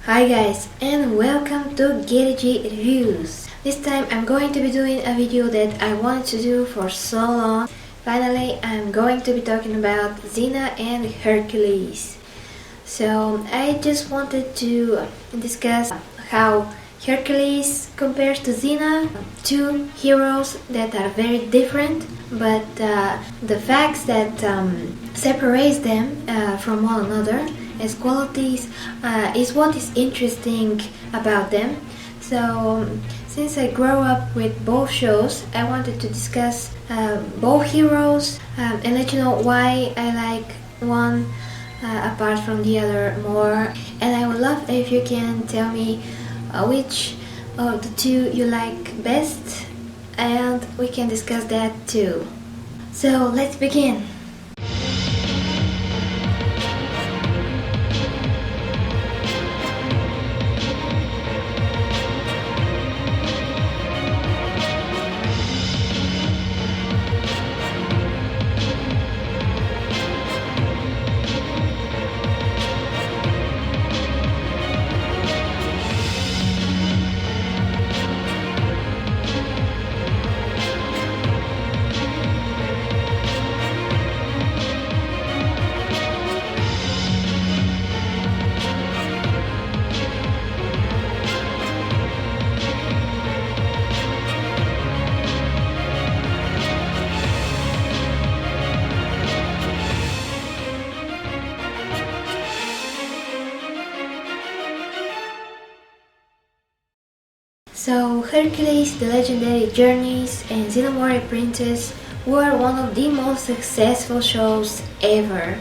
Hi guys, and welcome to GG Reviews. This time I'm going to be doing a video that I wanted to do for so long. Finally, I'm going to be talking about Xena and Hercules. So I just wanted to discuss how Hercules compares to Xena, two heroes that are very different, but the facts that separates them from one another as qualities is what is interesting about them. So since I grew up with both shows, I wanted to discuss both heroes and let you know why I like one apart from the other more. And I would love if you can tell me which of the two you like best, and we can discuss that too. So let's begin. So Hercules, the legendary Journeys, and Xena Princess were one of the most successful shows ever,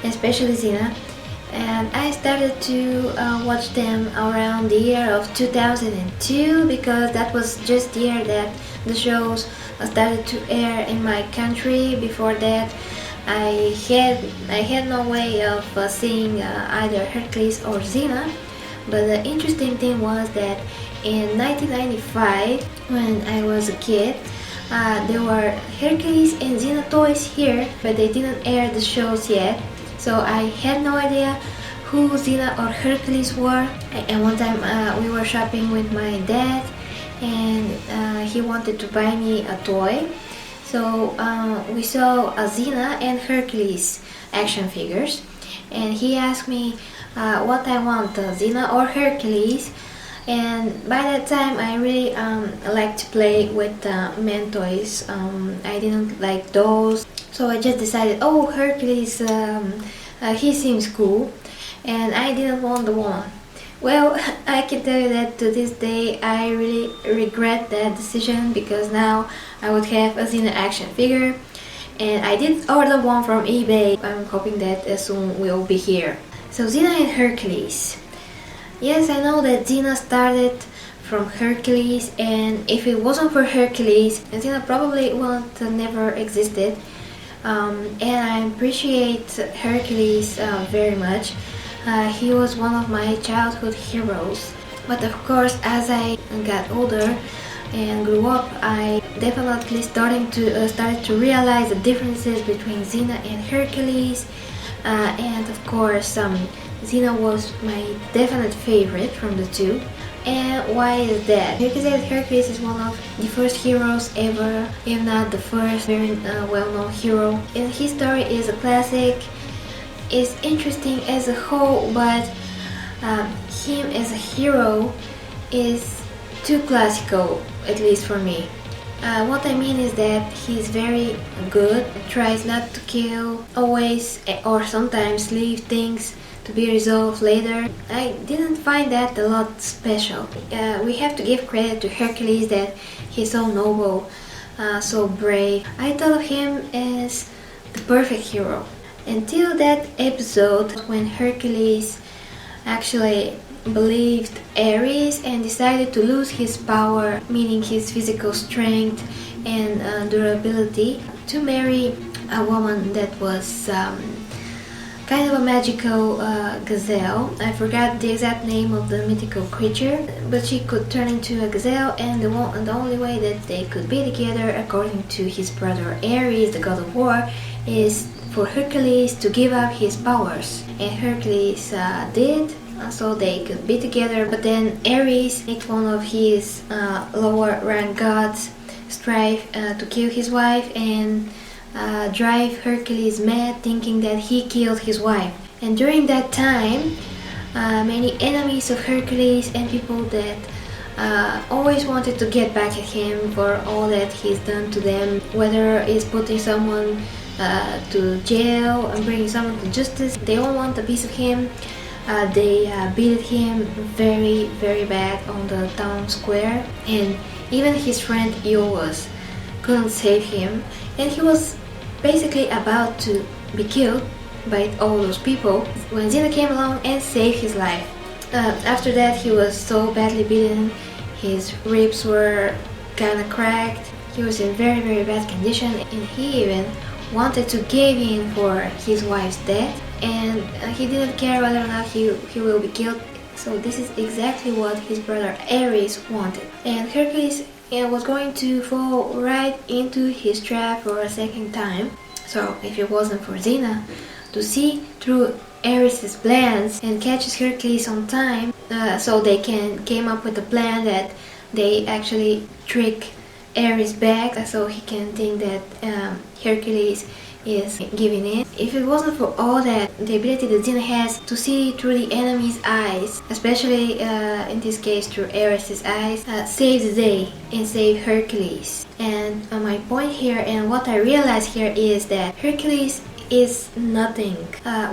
especially Xena. And I started to watch them around the year of 2002 because that was just the year that the shows started to air in my country. Before that, I had no way of seeing either Hercules or Xena. But the interesting thing was that in 1995, when I was a kid, there were Hercules and Xena toys here, but they didn't air the shows yet. So I had no idea who Xena or Hercules were. And one time we were shopping with my dad, and he wanted to buy me a toy. So we saw a Xena and Hercules action figures, and he asked me what I want, Xena or Hercules. And by that time I really liked to play with men toys. I didn't like dolls, so I just decided, oh, Hercules, he seems cool, and I didn't want the one. Well, I can tell you that to this day I really regret that decision, because now I would have a Xena action figure, and I did order one from eBay. I'm hoping that soon will be here. So Xena and Hercules. Yes, I know that Xena started from Hercules, and if it wasn't for Hercules, Xena probably wouldn't have never existed. And I appreciate Hercules very much. He was one of my childhood heroes. But of course, as I got older and grew up, I definitely started to realize the differences between Xena and Hercules. And of course, Xena was my definite favorite from the two. And why is that? You can say that Hercules is one of the first heroes ever, if not the first very well-known hero. And his story is a classic. It's interesting as a whole, but him as a hero is too classical, at least for me. What I mean is that he's very good, tries not to kill, always or sometimes leave things to be resolved later. I didn't find that a lot special. We have to give credit to Hercules that he's so noble, so brave. I thought of him as the perfect hero. Until that episode when Hercules actually believed Ares and decided to lose his power, meaning his physical strength and durability, to marry a woman that was kind of a magical gazelle. I forgot the exact name of the mythical creature, but she could turn into a gazelle, and the only way that they could be together, according to his brother Ares, the god of war, is for Hercules to give up his powers. And Hercules did, so they could be together. But then Ares made one of his lower rank gods strive to kill his wife and drive Hercules mad, thinking that he killed his wife. And during that time, many enemies of Hercules and people that always wanted to get back at him for all that he's done to them, whether it's putting someone to jail and bringing someone to justice. They all want a piece of him. They beat him very, very bad on the town square, and even his friend Lawless couldn't save him, and he was basically about to be killed by all those people when Xena came along and saved his life. After that, he was so badly beaten, his ribs were kinda cracked, he was in very, very bad condition, and he even wanted to give in for his wife's death, and he didn't care whether or not he will be killed. So this is exactly what his brother Ares wanted. And Hercules was going to fall right into his trap for a second time. So if it wasn't for Xena to see through Ares' plans and catches Hercules on time, so they came up with a plan that they actually trick Ares back so he can think that Hercules is giving in. If it wasn't for all that, the ability that Xena has to see through the enemy's eyes, especially in this case through Ares' eyes, save the day and save Hercules. And my point here and what I realize here is that Hercules is nothing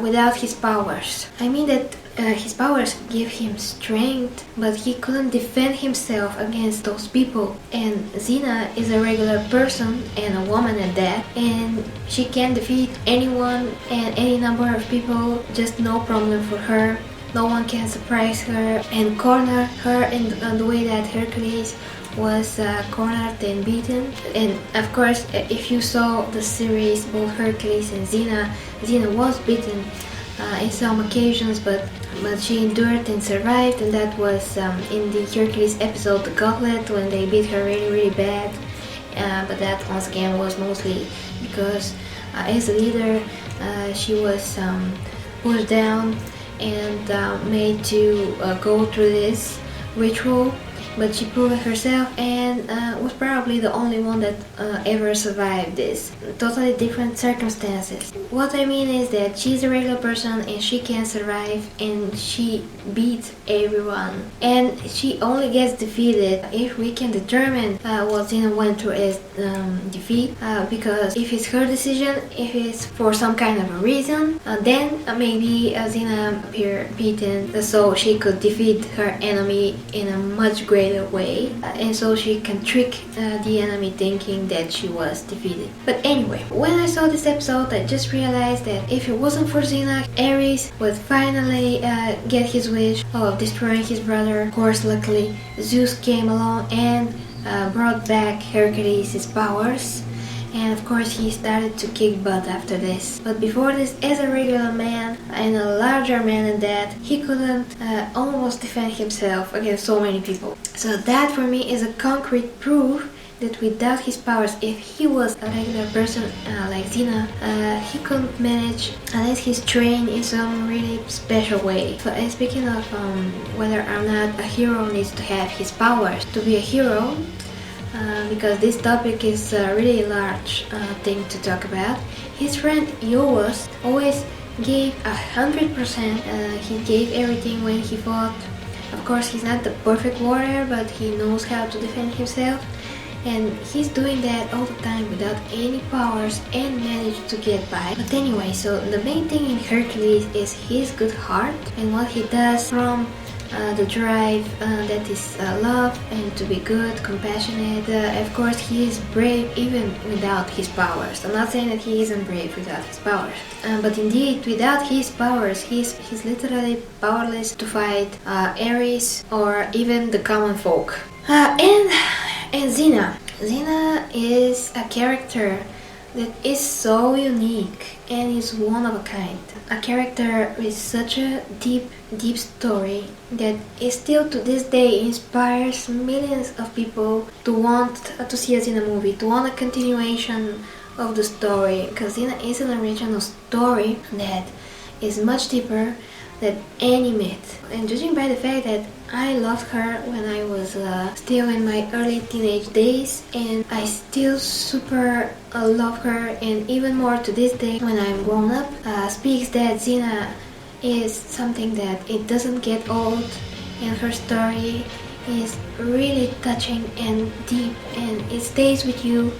without his powers. I mean that his powers give him strength, but he couldn't defend himself against those people. And Xena is a regular person and a woman at that, and she can defeat anyone and any number of people, just no problem for her. No one can surprise her and corner her in the way that Hercules was cornered and beaten. And of course, if you saw the series, both Hercules and Xena was beaten in some occasions, but she endured and survived, and that was in the Hercules episode The Gauntlet, when they beat her really, really bad. But that once again was mostly because as a leader she was pushed down and made to go through this ritual, but she proved it herself and was probably the only one that ever survived this. Totally different circumstances. What I mean is that she's a regular person and she can survive, and she beats everyone, and she only gets defeated if we can determine what Xena went through as defeat, because if it's her decision, if it's for some kind of a reason, then maybe Xena appear beaten so she could defeat her enemy in a much greater way, and so she can trick the enemy thinking that she was defeated. But anyway, when I saw this episode, I just realized that if it wasn't for Xena, Ares would finally get his wish of destroying his brother. Of course, luckily, Zeus came along and brought back Hercules' powers. And of course he started to kick butt after this. But before this, as a regular man and a larger man than that, he couldn't almost defend himself against so many people. So that for me is a concrete proof that without his powers, if he was a regular person like Xena, he couldn't manage unless he's trained in some really special way. So, and speaking of whether or not a hero needs to have his powers to be a hero, because this topic is a really large thing to talk about. His friend Lawless always gave 100%. He gave everything when he fought. Of course, he's not the perfect warrior, but he knows how to defend himself. And he's doing that all the time without any powers and managed to get by. But anyway, so the main thing in Hercules is his good heart and what he does from the drive that is love and to be good, compassionate. Of course, he is brave even without his powers. I'm not saying that he isn't brave without his powers, but indeed, without his powers, he's literally powerless to fight Ares or even the common folk. And Xena. Xena is a character that is so unique and is one of a kind. A character with such a deep story that is still to this day inspires millions of people to want to see a Xena movie, to want a continuation of the story, because Xena is an original story that is much deeper, that any myth. And judging by the fact that I loved her when I was still in my early teenage days, and I still super love her, and even more to this day when I'm grown up, speaks that Xena is something that it doesn't get old, and her story is really touching and deep, and it stays with you,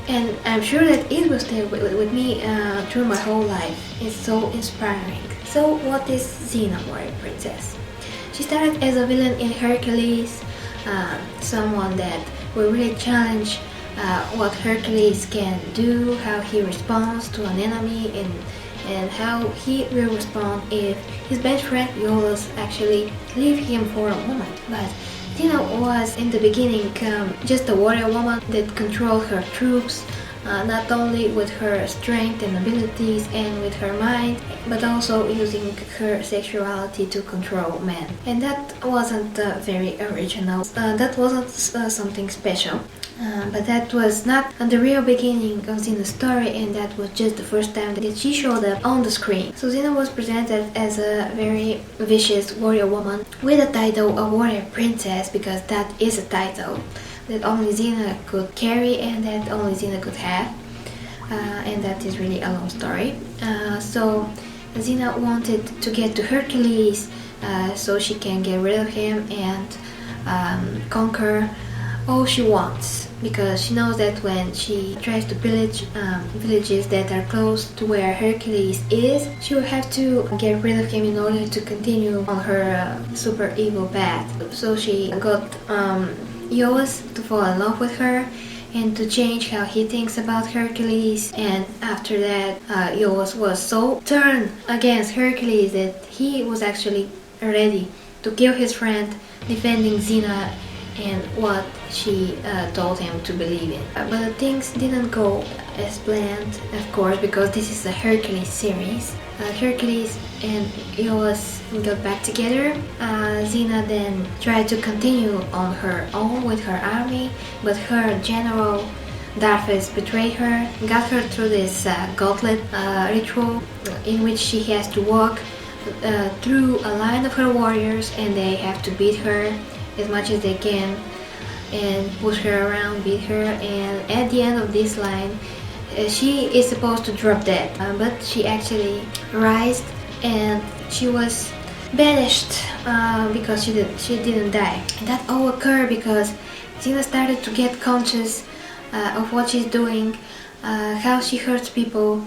and I'm sure that it will stay with me through my whole life. It's so inspiring. So what is Xena, Warrior Princess? She started as a villain in Hercules, someone that will really challenge what Hercules can do, how he responds to an enemy, and how he will respond if his best friend Lawless actually leave him for a woman. But Xena was in the beginning just a warrior woman that controlled her troops, not only with her strength and abilities and with her mind, but also using her sexuality to control men. And that wasn't very original. That wasn't something special. But that was not the real beginning of Xena's story, and that was just the first time that she showed up on the screen. So Xena was presented as a very vicious warrior woman with a title of Warrior Princess, because that is a title that only Xena could carry and that only Xena could have. And that is really a long story. So Xena wanted to get to Hercules so she can get rid of him and conquer all she wants, because she knows that when she tries to pillage villages that are close to where Hercules is, she will have to get rid of him in order to continue on her super evil path. So she got Ios to fall in love with her and to change how he thinks about Hercules, and after that Ios was so turned against Hercules that he was actually ready to kill his friend, defending Xena and what she told him to believe in. But things didn't go as planned, of course, because this is a Hercules series. Hercules and Ios got back together. Xena then tried to continue on her own with her army, but her general Darthus betrayed her, got her through this gauntlet ritual in which she has to walk through a line of her warriors, and they have to beat her as much as they can and push her around, beat her, and at the end of this line she is supposed to drop dead, but she actually rised and she was banished because she didn't die. And that all occurred because Xena started to get conscious of what she's doing, how she hurts people,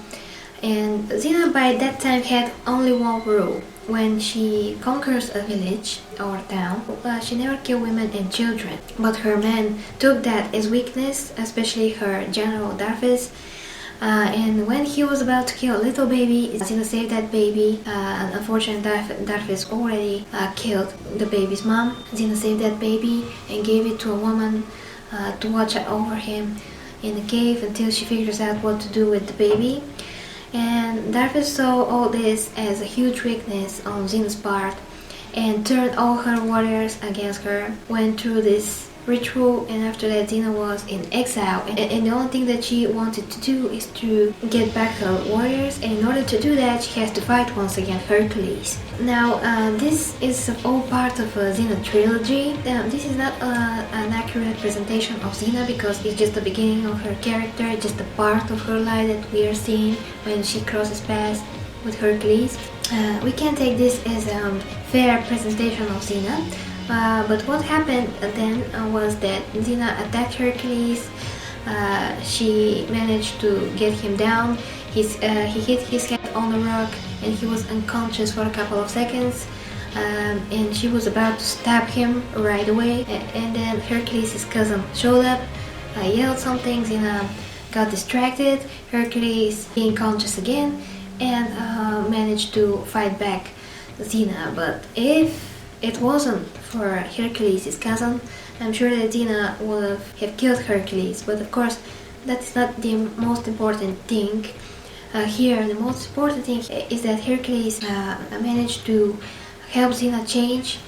and Xena by that time had only one rule. When she conquers a village or town, she never killed women and children, but her men took that as weakness, especially her general Darthus. And when he was about to kill a little baby, Xena saved that baby. Unfortunately, Darthus already killed the baby's mom. Xena saved that baby and gave it to a woman to watch over him in the cave until she figures out what to do with the baby. And Darthus saw all this as a huge weakness on Xena's part and turned all her warriors against her, went through this ritual, and after that Xena was in exile, and the only thing that she wanted to do is to get back her warriors, and in order to do that she has to fight once again Hercules. Now this is all part of a Xena trilogy. This is not an accurate presentation of Xena because it's just the beginning of her character, just a part of her life that we are seeing when she crosses paths with Hercules. We can take this as a fair presentation of Xena. But what happened then was that Xena attacked Hercules. She managed to get him down. He hit his head on the rock and he was unconscious for a couple of seconds. And she was about to stab him right away. And then Hercules' cousin showed up, yelled something. Xena got distracted. Hercules being conscious again and managed to fight back Xena. But if it wasn't for Hercules' cousin, I'm sure that Xena would have killed Hercules, but of course that is not the most important thing. Here the most important thing is that Hercules managed to help Xena change,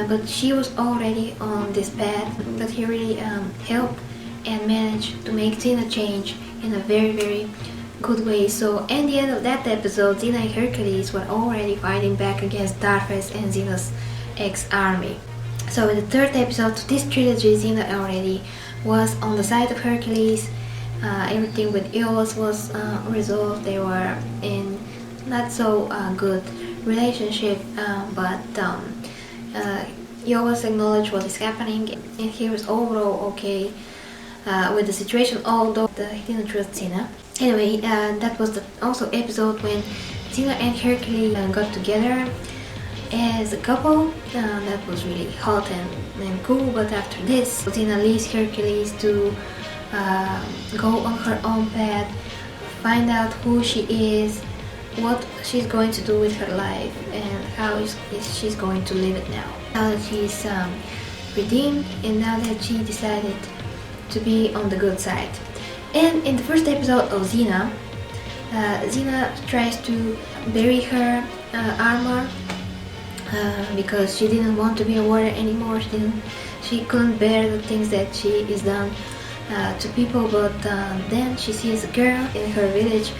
but she was already on this path, but he really helped and managed to make Xena change in a very, very good way. So at the end of that episode, Xena and Hercules were already fighting back against Darkness and Xena's ex-army. So in the third episode to this trilogy, Xena already was on the side of Hercules. Everything with Lawless was resolved. They were in not so good relationship, but Lawless acknowledged what is happening, and he was overall okay with the situation, although he didn't trust Xena. Anyway, that was also episode when Xena and Hercules got together as a couple. That was really hot and cool, but after this, Xena leaves Hercules to go on her own path, find out who she is, what she's going to do with her life, and how she's going to live it now. Now that she's redeemed, and now that she decided to be on the good side. And in the first episode of Xena, Xena tries to bury her armor because she didn't want to be a warrior anymore. She couldn't bear the things that she is done to people. But then she sees a girl in her village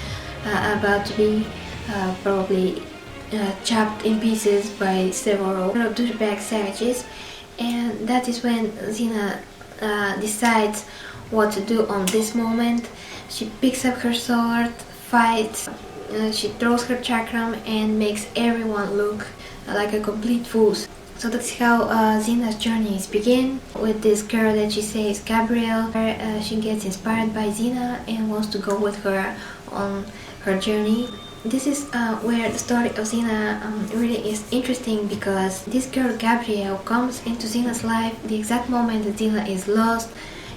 about to be probably chopped in pieces by several douchebag savages, and that is when Xena decides what to do on this moment. She picks up her sword, fights, she throws her chakram and makes everyone look like a complete fool. So that's how Xena's journeys begin, with this girl that she says Gabrielle. She gets inspired by Xena and wants to go with her on her journey. This is where the story of Xena really is interesting, because this girl Gabrielle comes into Xena's life the exact moment that Xena is lost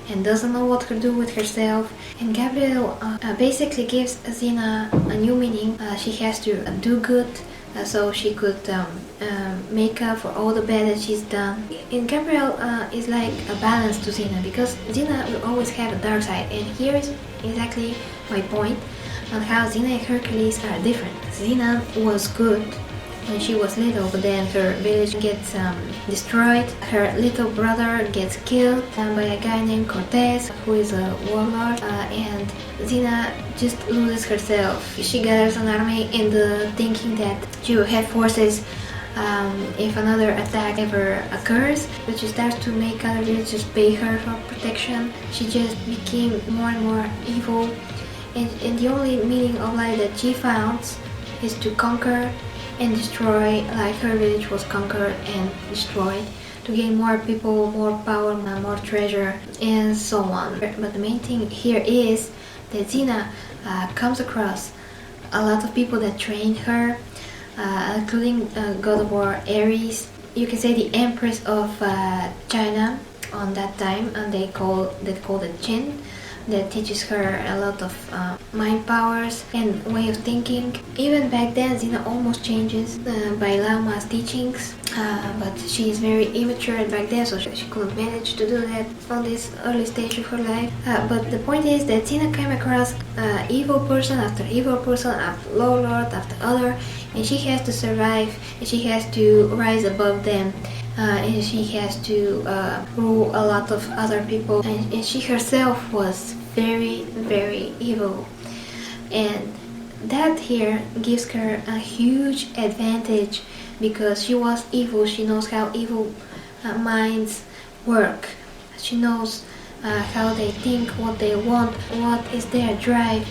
and doesn't know what to do with herself. And Gabrielle basically gives Xena a new meaning. She has to do good so she could make up for all the bad that she's done. And Gabrielle is like a balance to Xena, because Xena will always have a dark side, and here is exactly my point on how Xena and Hercules are different. Xena was good when she was little, but then her village gets destroyed. Her little brother gets killed by a guy named Cortez, who is a warlord, and Xena just loses herself. She gathers an army in the thinking that she will have forces if another attack ever occurs, but she starts to make other villagers pay her for protection. She just became more and more evil, and the only meaning of life that she found is to conquer and destroy, like her village was conquered and destroyed, to gain more people, more power, more treasure, and so on. But the main thing here is that Xena comes across a lot of people that trained her, including God of War Ares. You can say the Empress of China on that time, and they called it Jin, that teaches her a lot of mind powers and way of thinking. Even back then, Xena almost changes by Lama's teachings, but she is very immature back then, so she couldn't manage to do that on this early stage of her life. But the point is that Xena came across evil person after evil person, after low lord after other, and she has to survive, and she has to rise above them. And she has to rule a lot of other people, and she herself was very, very evil, and that here gives her a huge advantage, because she was evil. She knows how evil minds work. She knows how they think, what they want, what is their drive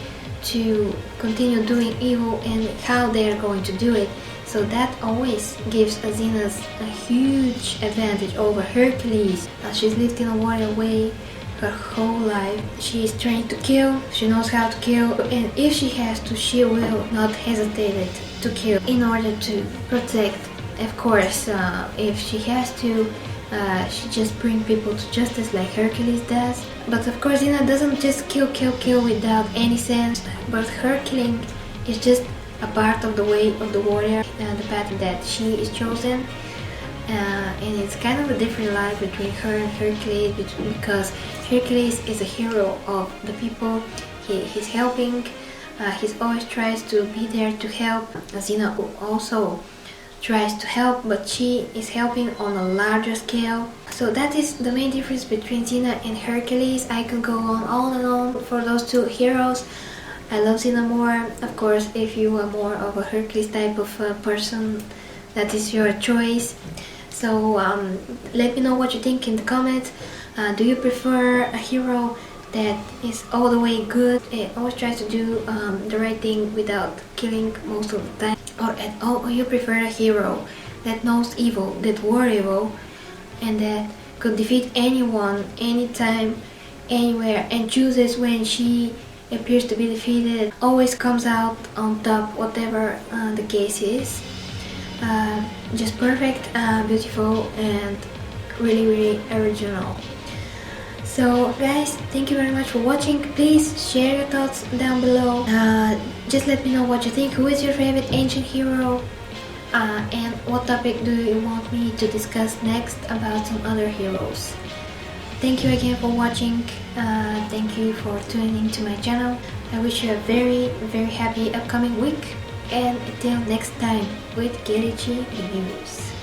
to continue doing evil, and how they are going to do it. So that always gives Xena's a huge advantage over Hercules. She's lived in a warrior way her whole life. She is trained to kill, she knows how to kill, and if she has to, she will not hesitate to kill in order to protect. Of course, if she has to, she just brings people to justice like Hercules does. But of course, Xena doesn't just kill without any sense, but her killing is just a part of the way of the warrior and the path that she is chosen, and it's kind of a different life between her and Hercules, because Hercules is a hero of the people. He's helping, he always tries to be there to help. Xena also tries to help, but she is helping on a larger scale. So that is the main difference between Xena and Hercules. I could go on and on for those two heroes. I love Xena more. Of course, if you are more of a Hercules type of person, that is your choice. So let me know what you think in the comments. Do you prefer a hero that is all the way good and always tries to do the right thing without killing most of the time, or you prefer a hero that knows evil, that were evil, and that could defeat anyone, anytime, anywhere, and chooses when she appears to be defeated, always comes out on top, whatever the case is. Just perfect, beautiful, and really original. So guys, thank you very much for watching. Please share your thoughts down below. Just let me know what you think. Who is your favorite ancient hero? And what topic do you want me to discuss next about some other heroes? Thank you again for watching. Thank you for tuning to my channel. I wish you a very happy upcoming week. And until next time with Kerichi Reviews.